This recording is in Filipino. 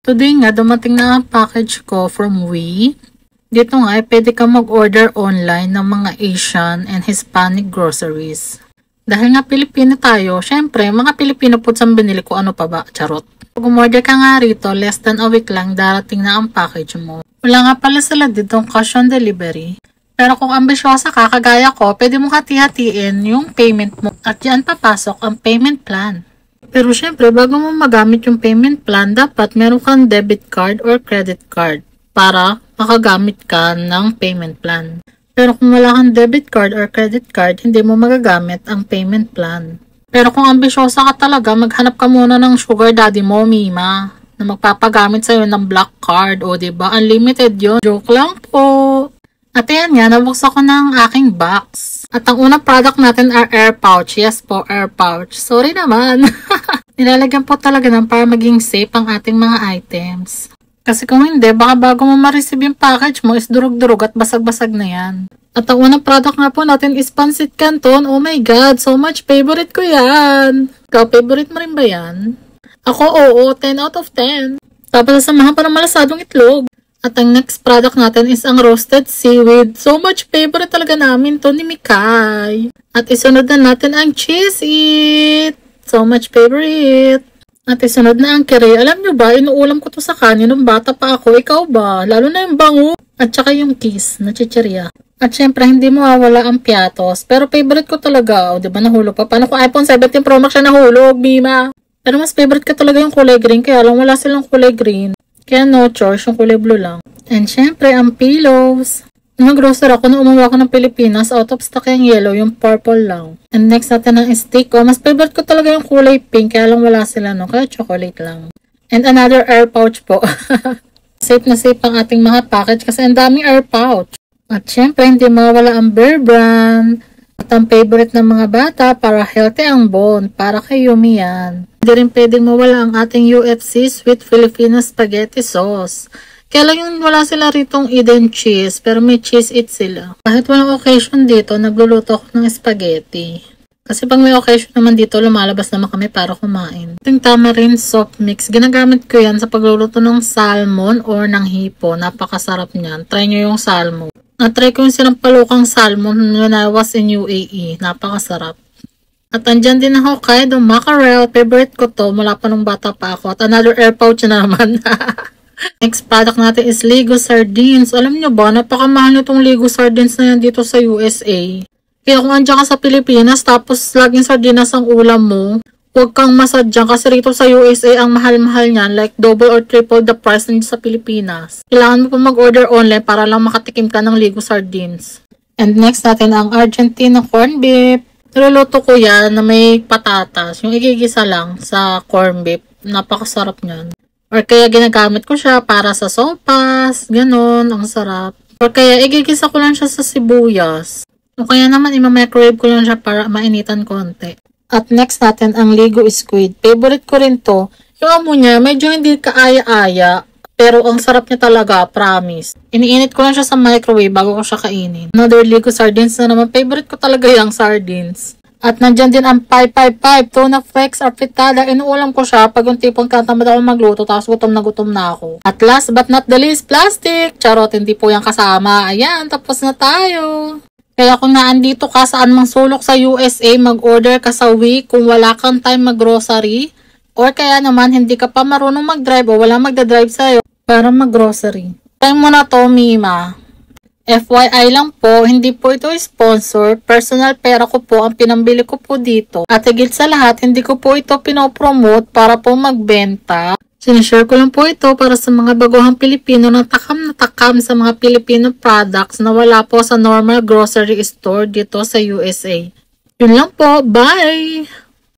Today nga, dumating na ang package ko from We. Dito nga, pwede ka mag-order online ng mga Asian and Hispanic groceries. Dahil nga Pilipino tayo, syempre, mga Pilipino foods ang binili ko, ano pa ba? Charot. Pag umorder ka nga rito, less than a week lang, darating na ang package mo. Wala nga pala sila ditong cash on delivery. Pero kung ambisyosa ka, kagaya ko, pwede mo hati-hatiin yung payment mo at yan papasok ang payment plan. Pero syempre, bago mo magamit yung payment plan, dapat meron kang debit card or credit card para makagamit ka ng payment plan. Pero kung wala kang debit card or credit card, hindi mo magagamit ang payment plan. Pero kung ambisyosa ka talaga, maghanap ka muna ng sugar daddy mo, Mima, na magpapagamit sa'yo ng black card. O diba, unlimited yun. Joke lang po. At ayan nga, nabuksan ko ng aking box. At ang unang product natin are air pouch. Yes po, air pouch. Sorry naman. Nilalagyan po talaga ng para maging safe ang ating mga items. Kasi kung hindi, baka bago mo ma-receive yung package mo is durug-durug at basag-basag na yan. At ang unang product nga po natin is Pancit Canton. Oh my God, so much favorite ko yan. Ikaw, favorite mo rin ba yan? Ako, oo, 10 out of 10. Tapos sasamahan pa ng malasadong itlog. At ang next product natin is ang roasted seaweed. So much favorite talaga namin to ni Mikay. At isunod na natin ang cheese it. So much favorite. At isunod na ang kere. Alam nyo ba, inuulam ko to sa kanya nung bata pa ako. Ikaw ba? Lalo na yung bango. At saka yung kiss na chicheria. At syempre, hindi mawawala ang piatos. Pero favorite ko talaga. O, diba nahulog pa? Paano ko iPhone 17 Pro Max siya nahulog, Bima? Pero mas favorite ko talaga yung kulay green. Kaya lang wala silang kulay green. Kaya no choice, yung kulay blue lang. And syempre, ang pillows. Nag-grocer ako nung umuwi ako ng Pilipinas. Out of stock yung yellow, yung purple lang. And next natin ang stick ko. Mas favorite ko talaga yung kulay pink. Kaya lang wala sila, no? Kaya chocolate lang. And another air pouch po. Safe na safe ang ating mga package kasi ang daming air pouch. At syempre, hindi mawala ang Bear Brand. At ang favorite ng mga bata para healthy ang bone. Para kay Yumi yan. Hindi rin pwedeng mawala ang ating UFC Sweet Filipino Spaghetti Sauce. Kaya lang yung wala sila ritong Eden cheese, pero may cheese it sila. Kahit walang occasion dito, nagluluto ako ng spaghetti. Kasi pag may occasion naman dito, lumalabas naman kami para kumain. Ating tamarind soft mix, ginagamit ko yan sa pagluluto ng salmon or ng hipo. Napakasarap niyan. Try nyo yung salmon. Na-try ko yung sinampalukang salmon when I was in UAE. Napakasarap. At andyan din ang Hokkaido mackerel. Favorite ko to mula pa nung bata pa ako. At another air pouch na naman. Next product natin is Lego Sardines. Alam nyo ba, napakamahal nitong Lego Sardines na yan dito sa USA. Kaya kung andyan ka sa Pilipinas, tapos laging sardinas ang ulam mo, huwag kang masadyan kasi rito sa USA ang mahal-mahal niyan. Like double or triple the price nito sa Pilipinas. Kailangan mo pa mag-order online para lang makatikim ka ng Lego Sardines. And next natin ang Argentina corned beef. Niluluto ko yan na may patatas. Yung igigisa lang sa corned beef. Napakasarap niyan. Or kaya ginagamit ko siya para sa sopas. Ganon. Ang sarap. Or kaya igigisa ko lang siya sa sibuyas. O kaya naman ima-microwave ko lang siya para mainitan konti. At next natin ang Lego Squid. Favorite ko rin to. Yung amo niya medyo hindi kaaya-aya. Pero ang sarap niya talaga, promise. Iniinit ko lang siya sa microwave bago ko siya kainin. Another Lego Sardines na naman. Favorite ko talaga yung sardines. At nandyan din ang 555 tuna flakes or fritada. Inuulam ko siya pag yung tipong katamad ako magluto tapos gutom na ako. At last but not the least, plastic. Charot, hindi po yan kasama. Ayan, tapos na tayo. Kaya kung naandito ka saan mang sulok sa USA, mag-order ka sa Wii kung wala kang time mag-grocery. Or kaya naman hindi ka pa marunong mag-drive o wala magdadrive sa'yo para mag-grocery. Try mo na to, Mima. FYI lang po, hindi po ito sponsor. Personal pera ko po ang pinambili ko po dito. At higit sa lahat, hindi ko po ito pinopromote para po magbenta. Sinishare ko lang po ito para sa mga baguhang Pilipino na takam sa mga Filipino products na wala po sa normal grocery store dito sa USA. Yun lang po. Bye!